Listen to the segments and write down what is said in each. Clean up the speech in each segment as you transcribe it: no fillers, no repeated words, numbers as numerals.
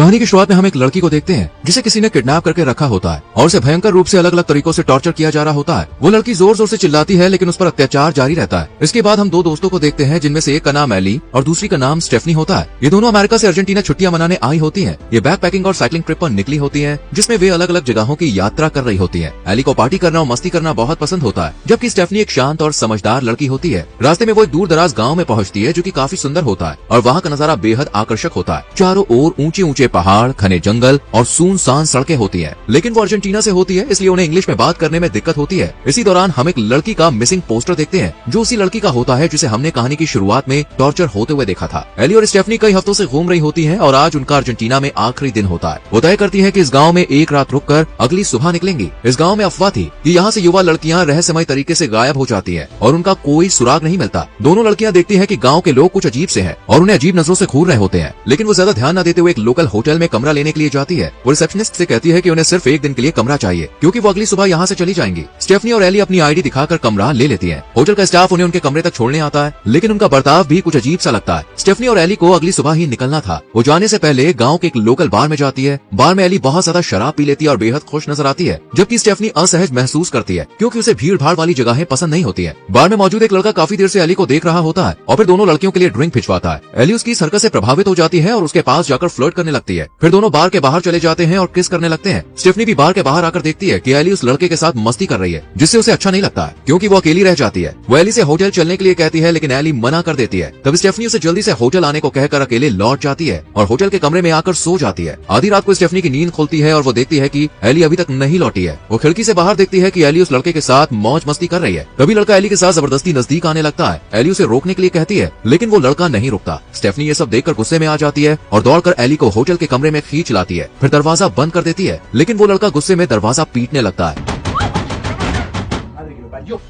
कहानी की शुरुआत में हम एक लड़की को देखते हैं जिसे किसी ने किडनैप करके रखा होता है और उसे भयंकर रूप से अलग अलग तरीकों से टॉर्चर किया जा रहा होता है। वो लड़की जोर जोर से चिल्लाती है लेकिन उस पर अत्याचार जारी रहता है। इसके बाद हम दो दोस्तों को देखते हैं जिनमें से एक का नाम एली और दूसरी का नाम स्टेफनी होता है। ये दोनों अमेरिका से अर्जेंटीना छुट्टियां मनाने आई होती हैं। ये बैकपैकिंग और साइकिलिंग ट्रिप पर निकली होती हैं जिसमें वे अलग अलग जगहों की यात्रा कर रही होती हैं। एली को पार्टी करना और मस्ती करना बहुत पसंद होता है जबकि स्टेफनी एक शांत और समझदार लड़की होती है। रास्ते में वो एक दूर दराज गाँव में पहुँचती है जो की काफी सुंदर होता है और वहाँ का नजारा बेहद आकर्षक होता है। चारों ओर ऊंचे ऊंचे पहाड़, घने जंगल और सुनसान सड़कें होती हैं। लेकिन वो अर्जेंटीना से होती है इसलिए उन्हें इंग्लिश में बात करने में दिक्कत होती है। इसी दौरान हम एक लड़की का मिसिंग पोस्टर देखते हैं जो उसी लड़की का होता है जिसे हमने कहानी की शुरुआत में टॉर्चर होते हुए देखा था। एली और स्टेफनी कई हफ्तों से घूम रही होती हैं और आज उनका अर्जेंटीना में आखिरी दिन होता है। वो तय करती है कि इस गांव में एक रात रुककर अगली सुबह निकलेंगी। इस गांव में अफवाह थी कि यहाँ से युवा लड़कियां रहस्यमय तरीके से गायब हो जाती है और उनका कोई सुराग नहीं मिलता। दोनों लड़कियां देखती है कि गाँव के लोग कुछ अजीब से हैं और उन्हें अजीब नजरों से घूर रहे होते हैं। लेकिन वो ज्यादा ध्यान न देते हुए एक लोकल होटल में कमरा लेने के लिए जाती है। वो रिसेप्शनिस्ट से कहती है कि उन्हें सिर्फ एक दिन के लिए कमरा चाहिए क्योंकि वो अगली सुबह यहाँ से चली जाएंगी। स्टेफनी और एली अपनी आईडी दिखाकर कमरा ले लेती हैं। होटल का स्टाफ उन्हें उनके कमरे तक छोड़ने आता है लेकिन उनका बर्ताव भी कुछ अजीब सा लगता है। स्टेफनी और एली को अगली सुबह ही निकलना था। वो जाने से पहले गाँव के एक लोकल बार में जाती है। बार में एली बहुत ज्यादा शराब पी लेती है और बेहद खुश नजर आती है जबकि स्टेफनी असहज महसूस करती है क्योंकि उसे भीड़ भाड़ वाली जगहें पसंद नहीं होती है। बार में मौजूद एक लड़का काफी देर से एली को देख रहा होता है और फिर दोनों लड़कियों के लिए ड्रिंक भिजवाता है। एली उसकी इस हरकत से प्रभावित हो जाती है और उसके पास जाकर फ्लर्ट करने लगती है। फिर दोनों बार के बाहर चले जाते हैं और किस करने लगते हैं। स्टेफनी भी बार के बाहर आकर देखती है कि एली उस लड़के के साथ मस्ती कर रही है जिससे उसे अच्छा नहीं लगता है क्योंकि वो अकेली रह जाती है। वो एली से होटल चलने के लिए कहती है लेकिन एली मना कर देती है। तब स्टेफनी उसे जल्दी से होटल आने को कहकर अकेले लौट जाती है और होटल के कमरे में आकर सो जाती है। आधी रात को स्टेफनी की नींद खुलती है और वो देखती है कि एली अभी तक नहीं लौटी है। वो खिड़की से बाहर देखती है कि एली उस लड़के के साथ मौज मस्ती कर रही है। तभी लड़का एली के साथ जबरदस्ती नजदीक आने लगता है। एली उसे रोकने के लिए कहती है लेकिन वो लड़का नहीं रुकता। स्टेफनी ये सब देखकर गुस्से में आ जाती है और दौड़कर एली को होटल के कमरे में खींच लाती है। फिर दरवाजा बंद कर देती है लेकिन वो लड़का गुस्से में दरवाजा पीटने लगता है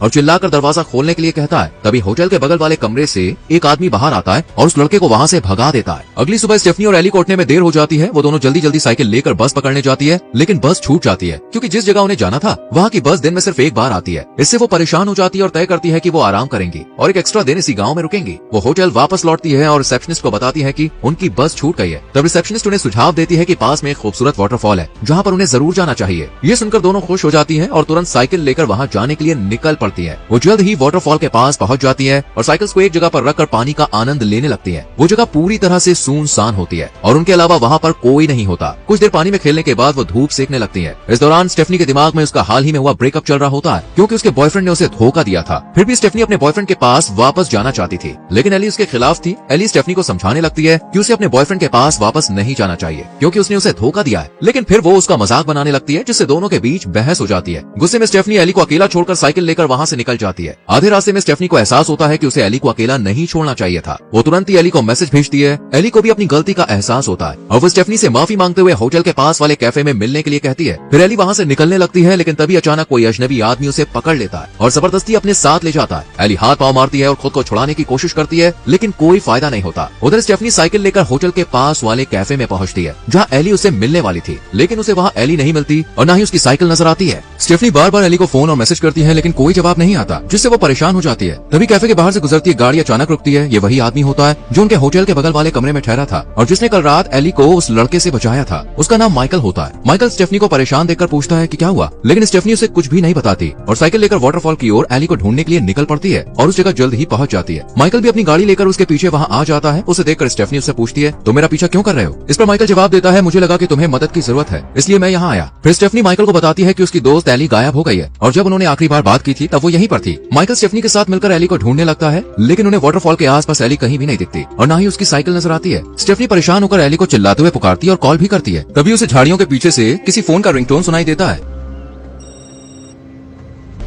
और चिल्लाकर दरवाजा खोलने के लिए कहता है। तभी होटल के बगल वाले कमरे से एक आदमी बाहर आता है और उस लड़के को वहाँ से भगा देता है। अगली सुबह स्टेफनी और एली को उठने में देर हो जाती है। वो दोनों जल्दी जल्दी साइकिल लेकर बस पकड़ने जाती है लेकिन बस छूट जाती है क्योंकि जिस जगह उन्हें जाना था वहाँ की बस दिन में सिर्फ एक बार आती है। इससे वो परेशान हो जाती है और तय करती है कि वो आराम करेंगी और एक एक्स्ट्रा दिन इसी गाँव में रुकेंगी। वो होटल वापस लौटती है और रिसेप्शनिस्ट को बताती है कि उनकी बस छूट गई है। तब रिसेप्शनिस्ट उन्हें सुझाव देती है कि पास में एक खूबसूरत वाटरफॉल है जहाँ पर उन्हें जरूर जाना चाहिए। ये सुनकर दोनों खुश हो जाती है और तुरंत साइकिल लेकर वहाँ जाने के लिए निकल पड़ती है। वो जल्द ही वाटरफॉल के पास पहुंच जाती है और साइकिल्स को एक जगह पर रखकर पानी का आनंद लेने लगती है। वो जगह पूरी तरह से सुनसान होती है और उनके अलावा वहाँ पर कोई नहीं होता। कुछ देर पानी में खेलने के बाद वो धूप सेकने लगती है। इस दौरान स्टेफनी के दिमाग में उसका हाल ही में हुआ ब्रेकअप चल रहा होता है क्योंकि उसके बॉयफ्रेंड ने उसे धोखा दिया था। फिर भी स्टेफनी अपने बॉयफ्रेंड के पास वापस जाना चाहती थी लेकिन एली उसके खिलाफ थी। एली स्टेफनी को समझाने लगती है कि उसे अपने बॉयफ्रेंड के पास वापस नहीं जाना चाहिए क्योंकि उसने उसे धोखा दिया है। लेकिन फिर वो उसका मजाक बनाने लगती है जिससे दोनों के बीच बहस हो जाती है। गुस्से में स्टेफनी एली को अकेला छोड़कर साइकिल लेकर वहाँ से निकल जाती है। आधे रास्ते में स्टेफनी को एहसास होता है कि उसे एली को अकेला नहीं छोड़ना चाहिए था। वो तुरंत ही एली को मैसेज भेजती है। एली को भी अपनी गलती का एहसास होता है और वो स्टेफनी से माफी मांगते हुए होटल के पास वाले कैफे में मिलने के लिए कहती है। फिर एली वहाँ से निकलने लगती है लेकिन तभी अचानक कोई अजनबी आदमी उसे पकड़ लेता है और जबरदस्ती अपने साथ ले जाता है। एली हाथ पांव मारती है और खुद को छुड़ाने की कोशिश करती है लेकिन कोई फायदा नहीं होता। उधर स्टेफनी साइकिल लेकर होटल के पास वाले कैफे में पहुँचती है जहाँ एली उसे मिलने वाली थी लेकिन उसे वहाँ एली नहीं मिलती और न ही उसकी साइकिल नजर आती है। स्टेफनी बार बार एली को फोन और मैसेज करती है लेकिन कोई जवाब नहीं आता जिससे वो परेशान हो जाती है। तभी कैफे के बाहर से गुजरती गाड़ी अचानक रुकती है। ये वही आदमी होता है जो उनके होटल के बगल वाले कमरे में ठहरा था और जिसने कल रात एली को उस लड़के से बचाया था। उसका नाम माइकल होता है। माइकल स्टेफनी को परेशान देखकर पूछता है कि क्या हुआ लेकिन स्टेफनी उसे कुछ भी नहीं बताती और साइकिल लेकर वाटरफॉल की ओर एली को ढूंढने के लिए निकल पड़ती है और उस जगह जल्द ही पहुंच जाती है। माइकल भी अपनी गाड़ी लेकर उसके पीछे वहाँ आ जाता है। उसे देखकर स्टेफनी उससे पूछती है तुम मेरा पीछा क्यों कर रहे हो। इस पर माइकल जवाब देता है मुझे लगा कि तुम्हें मदद की जरूरत है इसलिए मैं यहाँ आया। फिर स्टेफनी माइकल को बताती है कि उसकी दोस्त एली गायब हो गई है और जब उन्होंने आखिरी बार बात की थी तब वो यहीं पर थी। माइकल स्टेफनी के साथ मिलकर एली को ढूंढने लगता है लेकिन उन्हें वाटरफॉल के आसपास एली कहीं भी नहीं दिखती और न ही उसकी साइकिल नजर आती है। स्टेफनी परेशान होकर एली को चिल्लाते हुए पुकारती है और कॉल भी करती है। तभी उसे झाड़ियों के पीछे से किसी फोन का रिंगटोन सुनाई देता है।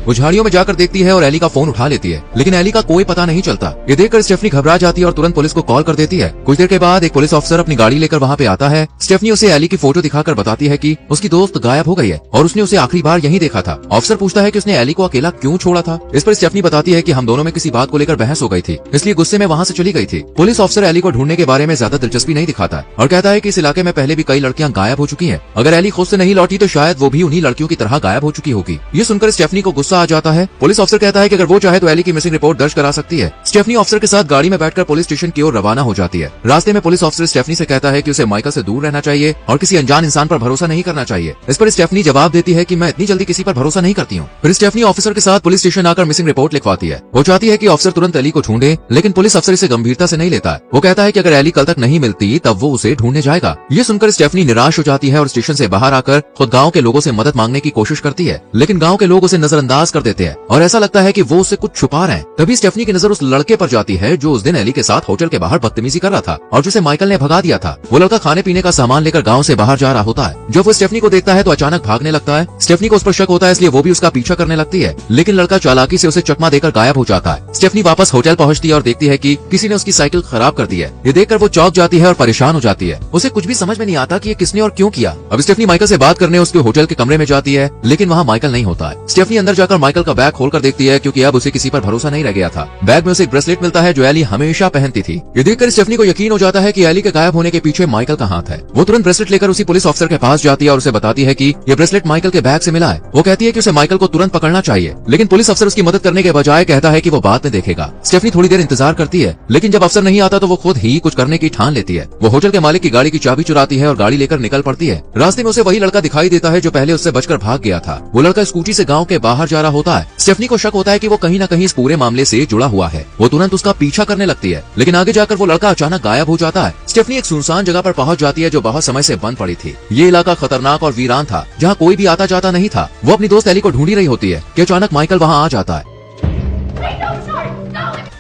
वो झाड़ियों में जाकर देखती है और एली का फोन उठा लेती है लेकिन एली का कोई पता नहीं चलता। ये देखकर स्टेफनी घबरा जाती है और तुरंत पुलिस को कॉल कर देती है। कुछ देर के बाद एक पुलिस ऑफिसर अपनी गाड़ी लेकर वहाँ पे आता है। स्टेफनी उसे एली की फोटो दिखाकर बताती है कि उसकी दोस्त गायब हो गई है और उसने उसे आखिरी बार यहीं देखा था। ऑफिसर पूछता है कि उसने एली को अकेला क्यों छोड़ा था। इस पर स्टेफनी बताती है कि हम दोनों में किसी बात को लेकर बहस हो गई थी इसलिए गुस्से में वहाँ से चली गई थी। पुलिस ऑफिसर एली को ढूंढने के बारे में ज्यादा दिलचस्पी नहीं दिखाता और कहता है कि इस इलाके में पहले भी कई लड़कियां गायब हो चुकी हैं। अगर एली खुद से नहीं लौटी तो शायद वो भी उन्हीं लड़कियों की तरह गायब हो चुकी होगी। ये सुनकर स्टेफनी को गुस्सा गुस्सा आ जाता है। पुलिस ऑफिसर कहता है कि अगर वो चाहे तो एली की मिसिंग रिपोर्ट दर्ज करा सकती है। स्टेफनी ऑफिसर के साथ गाड़ी में बैठकर पुलिस स्टेशन की ओर रवाना हो जाती है। रास्ते में पुलिस ऑफिसर स्टेफनी से कहता है कि उसे माइकल से दूर रहना चाहिए और किसी अनजान इंसान पर भरोसा नहीं करना चाहिए। इस पर स्टेफनी जवाब देती है कि मैं इतनी जल्दी किसी पर भरोसा नहीं करती हूँ। फिर स्टेफनी ऑफिसर के साथ पुलिस स्टेशन आकर मिसिंग रिपोर्ट लिखवाती है। वो चाहती है कि ऑफिसर तुरंत एली को ढूंढे, लेकिन पुलिस अफसर इसे गंभीरता से नहीं लेता है। वो कहता है कि अगर एली कल तक नहीं मिलती तब वो उसे ढूंढने जाएगा। ये सुनकर स्टेफनी निराश हो जाती है और स्टेशन से बाहर आकर खुद गांव के लोगों से मदद मांगने की कोशिश करती है, लेकिन गांव के लोग उसे नजरअंदाज कर देते हैं और ऐसा लगता है कि वो उससे कुछ छुपा रहे हैं। तभी स्टेफनी की नजर उस लड़के पर जाती है जो उस दिन एली के साथ होटल के बाहर बदतमीजी कर रहा था और जिसे माइकल ने भगा दिया था। वो लड़का खाने पीने का सामान लेकर गाँव से बाहर जा रहा होता है। जब वो स्टेफनी को देखता है तो अचानक भागने लगता है। स्टेफनी को उस पर शक होता है, इसलिए वो भी उसका पीछा करने लगती है, लेकिन लड़का चालाकी से उसे चकमा देकर गायब हो जाता है। स्टेफनी वापस होटल पहुंचती है और देखती है कि किसी ने उसकी साइकिल खराब कर दी है। ये देखकर वो चौंक जाती है और परेशान हो जाती है। उसे कुछ भी समझ में नहीं आता कि ये किसने और क्यों किया। अब स्टेफनी माइकल से बात करने उसके होटल के कमरे में जाती है, लेकिन वहाँ माइकल नहीं होता है। स्टेफनी अंदर जाकर माइकल का बैग खोलकर देखती है, क्योंकि अब उसे किसी पर भरोसा नहीं रह गया था। बैग में उसे एक ब्रेसलेट मिलता है जो एली हमेशा पहनती थी। ये देखकर स्टेफनी को यकीन हो जाता है कि एली के गायब होने के पीछे माइकल का हाथ है। वो तुरंत ब्रेसलेट लेकर उसी पुलिस ऑफिसर के पास जाती है और उसे बताती है कि ये ब्रेसलेट माइकल के बैग से मिला है। वो कहती है कि उसे माइकल को तुरंत पकड़ना चाहिए, लेकिन पुलिस अफसर उसकी मदद करने के बजाय कहता है कि वो बाद में देखेगा। स्टेफनी थोड़ी देर इंतजार करती है, लेकिन जब अफसर नहीं आता तो वो खुद ही कुछ करने की ठान लेती है। वो होटल के मालिक की गाड़ी की चाबी चुराती है और गाड़ी लेकर निकल पड़ती है। रास्ते में उसे वही लड़का दिखाई देता है जो पहले उससे बचकर भाग गया था। वो लड़का स्कूटी से गांव के बाहर जा रहा होता है। स्टेफनी को शक होता है कि वो कहीं न कहीं इस पूरे मामले से जुड़ा हुआ है। वो तुरंत उसका पीछा करने लगती है, लेकिन आगे जाकर वो लड़का अचानक गायब हो जाता है। स्टेफनी एक सुनसान जगह पर पहुंच जाती है जो बहुत समय से बंद पड़ी थी। ये इलाका खतरनाक और वीरान था, जहाँ कोई भी आता जाता नहीं था। वो अपनी दोस्त एली को ढूंढ रही होती है कि अचानक माइकल वहाँ आ जाता है।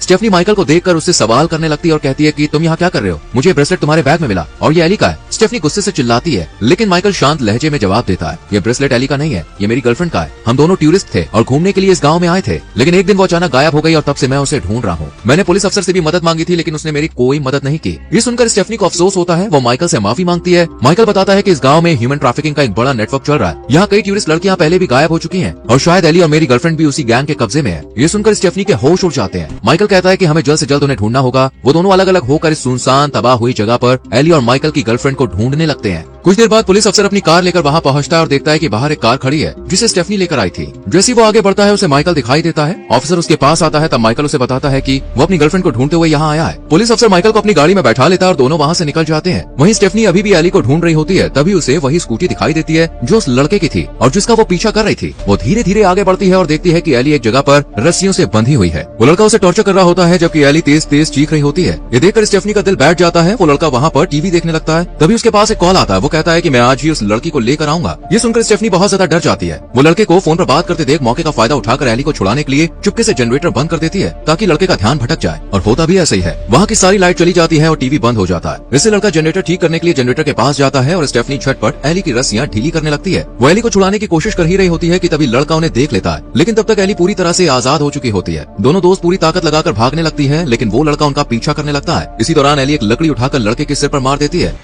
स्टेफनी माइकल को देखकर उससे सवाल करने लगती है और कहती है कि तुम यहाँ क्या कर रहे हो? मुझे ब्रेसलेट तुम्हारे बैग में मिला और ये एली का है। स्टेफनी गुस्से से चिल्लाती है, लेकिन माइकल शांत लहजे में जवाब देता है, ये ब्रेसलेट एली का नहीं है, ये मेरी गर्लफ्रेंड का है। हम दोनों टूरिस्ट थे और घूमने के लिए इस गाँव में आए थे, लेकिन एक दिन वो अचानक गायब हो गई और तब से मैं उसे ढूंढ रहा हूँ। मैंने पुलिस अफसर से भी मदद मांगी थी, लेकिन उसने मेरी कोई मदद नहीं की। ये सुनकर स्टेफनी को अफसोस होता है। वो माइकल से माफी मांगती है। माइकल बताता है कि इस गाँव में ह्यूमन ट्रैफिकिंग का एक बड़ा नेटवर्क चल रहा है। यहाँ कई टूरिस्ट लड़कियाँ पहले भी गायब हो चुकी हैं और शायद एली और मेरी गर्लफ्रेंड भी उसी गैंग के कब्जे में है। ये सुनकर स्टेफनी के होश उड़ जाते हैं। माइकल कहता है कि हमें जल्द से जल्द उन्हें ढूंढना होगा। वो दोनों अलग अलग होकर इस सुनसान तबाह हुई जगह पर एली और माइकल की गर्लफ्रेंड को ढूंढने लगते हैं। कुछ देर बाद पुलिस अफसर अपनी कार लेकर वहाँ पहुँचता है और देखता है कि बाहर एक कार खड़ी है जिसे स्टेफनी लेकर आई थी। जैसे ही वो आगे बढ़ता है उसे माइकल दिखाई देता है। ऑफिसर उसके पास आता है, तब माइकल उसे बताता है कि वो अपनी गर्लफ्रेंड को ढूंढते हुए यहाँ आया है। पुलिस अफसर माइकल को अपनी गाड़ी में बैठा लेता है और दोनों वहाँ से निकल जाते हैं। वहीं स्टेफनी अभी भी एली को ढूंढ रही होती है, तभी उसे वही स्कूटी दिखाई देती है जो उस लड़के की थी और जिसका वो पीछा कर रही थी। वो धीरे धीरे आगे बढ़ती है और देखती है कि एली एक जगह पर रस्सियों से बंधी हुई है। वो लड़का उसे टॉर्चर कर रहा होता है, जबकि एली तेज तेज चीख रही होती है। ये देखकर स्टेफनी का दिल बैठ जाता है। वो लड़का वहाँ पर टीवी देखने लगता है। तभी उसके पास एक कॉल आता है। वो कहता है कि मैं आज ही उस लड़की को लेकर आऊंगा। ये सुनकर स्टेफनी बहुत ज्यादा डर जाती है। वो लड़के को फोन पर बात करते देख मौके का फायदा उठाकर एली को छुड़ाने के लिए चुपके से जनरेटर बंद कर देती है ताकि लड़के का ध्यान भटक जाए। और होता भी ऐसा ही है। वहाँ की सारी लाइट चली जाती है और टीवी बंद हो जाता है। इससे लड़का जनरेटर ठीक करने के लिए जनरेटर के पास जाता है और स्टेफनी झटपट एली की रस्सियां ढीली करने लगती है। वो एली को छुड़ाने की कोशिश कर ही रही होती है कि तभी लड़का उन्हें देख लेता है, लेकिन तब तक एली पूरी तरह से आजाद हो चुकी होती है। दोनों दोस्त पूरी ताकत लगाकर भागने लगती है, लेकिन वो लड़का उनका पीछा करने लगता है। इसी दौरान एली एक लकड़ी उठाकर लड़के के सिर पर मार देती है,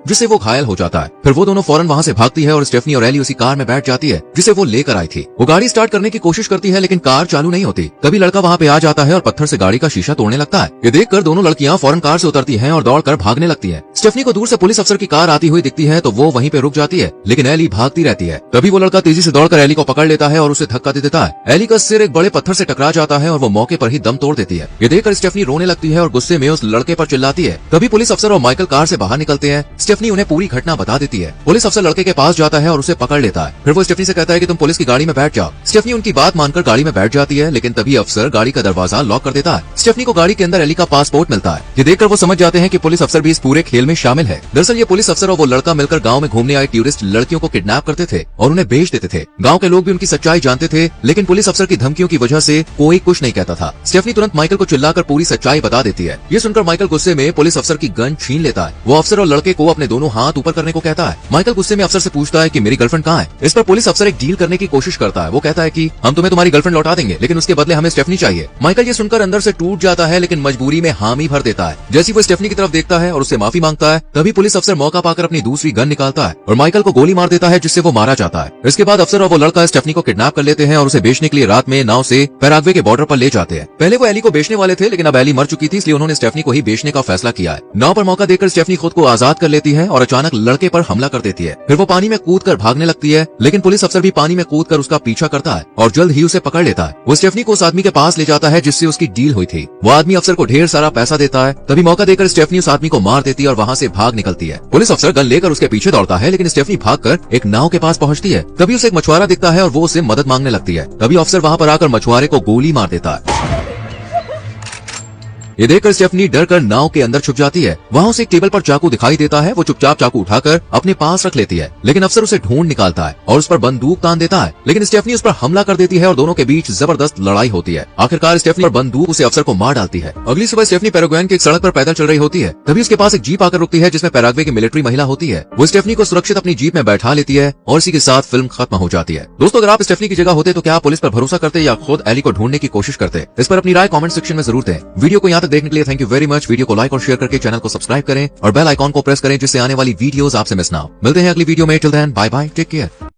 जिससे वो घायल हो जाता है। फिर वो दोनों फौरन वहाँ से भागती है और स्टेफनी और एली उसी कार में बैठ जाती है जिसे वो लेकर आई थी। वो गाड़ी स्टार्ट करने की कोशिश करती है, लेकिन कार चालू नहीं होती। तभी लड़का वहाँ पे आ जाता है और पत्थर से गाड़ी का शीशा तोड़ने लगता है। ये देखकर दोनों लड़कियां फौरन कार से उतरती हैं और दौड़कर भागने लगती हैं। स्टेफनी को दूर से पुलिस अफसर की कार आती हुई दिखती है तो वो वहीं पे रुक जाती है, लेकिन एली भागती रहती है। तभी वो लड़का तेजी से दौड़कर एली को पकड़ लेता है और उसे धक्का दे देता है। एली का सिर एक बड़े पत्थर से टकरा जाता है और वो मौके पर ही दम तोड़ देती है। ये देखकर स्टेफनी रोने लगती है और गुस्से में उस लड़के पर चिल्लाती है। तभी पुलिस अफसर और माइकल कार से बाहर निकलते हैं। स्टेफनी उन्हें पूरी घटना बता देती है। पुलिस अफसर लड़के के पास जाता है और उसे पकड़ लेता है। फिर वो स्टेफनी से कहता है कि तुम पुलिस की गाड़ी में बैठ जाओ। स्टेफनी उनकी बात मानकर गाड़ी में बैठ जाती है, लेकिन तभी अफसर गाड़ी का दरवाजा लॉक कर देता है। स्टेफनी को गाड़ी के अंदर एली का पासपोर्ट मिलता है। ये देखकर वो समझ जाते हैं कि पुलिस अफसर भी इस पूरे खेल में शामिल है। दरअसल ये पुलिस अफसर और वो लड़का मिलकर गाँव में घूमने आए टूरिस्ट लड़कियों को किडनैप करते थे और उन्हें बेच देते थे। गाँव के लोग भी उनकी सच्चाई जानते थे, लेकिन पुलिस अफसर की धमकियों की वजह से कोई कुछ नहीं कहता था। स्टेफनी तुरंत माइकल को चिल्लाकर पूरी सच्चाई बता देती है। ये सुनकर माइकल गुस्से में पुलिस अफसर की गन छीन लेता है। वो अफसर और लड़के को अपने दोनों हाथ ऊपर करने को कहता है। माइकल गुस्से में अफसर से पूछता है कि मेरी गर्लफ्रेंड कहाँ है। इस पर पुलिस अफसर एक डील करने की कोशिश करता है। वो कहता है कि हम तुम्हें तुम्हारी गर्लफ्रेंड लौटा देंगे, लेकिन उसके बदले हमें स्टेफनी चाहिए। माइकल ये सुनकर अंदर से टूट जाता है, लेकिन मजबूरी में हामी भर देता है। जैसे वो स्टेफनी की तरफ देखता है और उससे माफी मांगता है, तभी पुलिस अफसर मौका पाकर अपनी दूसरी गन निकालता है और माइकल को गोली मार देता है, जिससे वो मारा जाता है। इसके बाद अफसर और वो लड़का स्टेफनी को किडनैप कर लेते हैं और उसे बेचने के लिए रात में नाव से पैराग्वे के बॉर्डर पर ले जाते हैं। पहले वो एली को बेचने वाले थे, लेकिन अब एली मर चुकी थी, इसलिए उन्होंने स्टेफनी को ही बेचने का फैसला किया है। नाव पर मौका देकर स्टेफनी खुद को आजाद कर लेती होती है और अचानक लड़के पर हमला कर देती है। फिर वो पानी में कूद कर भागने लगती है, लेकिन पुलिस अफसर भी पानी में कूद कर उसका पीछा करता है और जल्द ही उसे पकड़ लेता है। वो स्टेफनी को उस आदमी के पास ले जाता है जिससे उसकी डील हुई थी। वो आदमी अफसर को ढेर सारा पैसा देता है। तभी मौका देकर स्टेफनी उस आदमी को मार देती है और वहाँ से भाग निकलती है। पुलिस अफसर गन लेकर उसके पीछे दौड़ता है, लेकिन स्टेफनी भागकर एक नाव के पास पहुँचती है। तभी उसे एक मछुआरा दिखता है और वो उसे मदद मांगने लगती है। तभी अफसर वहाँ पर आकर मछुआरे को गोली मार देता है। ये देखकर स्टेफनी डर कर नाव के अंदर छुप जाती है। वहाँ उसे एक टेबल पर चाकू दिखाई देता है। वो चुपचाप चाकू उठाकर अपने पास रख लेती है, लेकिन अफसर उसे ढूंढ निकालता है और उस पर बंदूक तान देता है। लेकिन स्टेफनी उस पर हमला कर देती है और दोनों के बीच जबरदस्त लड़ाई होती है। आखिरकार स्टेफनी पर बंदूक उसे अफसर को मार डालती है। अगली सुबह स्टेफनी पैराग्वे की एक सड़क पर पैदल चल रही होती है। तभी उसके पास एक जीप आकर रुकती है जिसमें पैराग्वे की मिलिट्री महिला होती है। वो स्टेफनी को सुरक्षित अपनी जीप में बैठा लेती है और इसी के साथ फिल्म खत्म हो जाती है। दोस्तों, अगर आप स्टेफनी की जगह होते तो क्या आप पुलिस पर भरोसा करते या खुद एली को ढूंढने की कोशिश करते? इस पर अपनी राय कमेंट सेक्शन में जरूर दें। वीडियो को यहाँ तक देखने के लिए thank you very much. Video को लाइक और शेयर करके चैनल को सब्सक्राइब करें और बेल आइकॉन को प्रेस करें जिससे आने वाली वीडियोस आपसे मिस ना हो। मिलते हैं अगली वीडियो में। Till then bye bye, take care.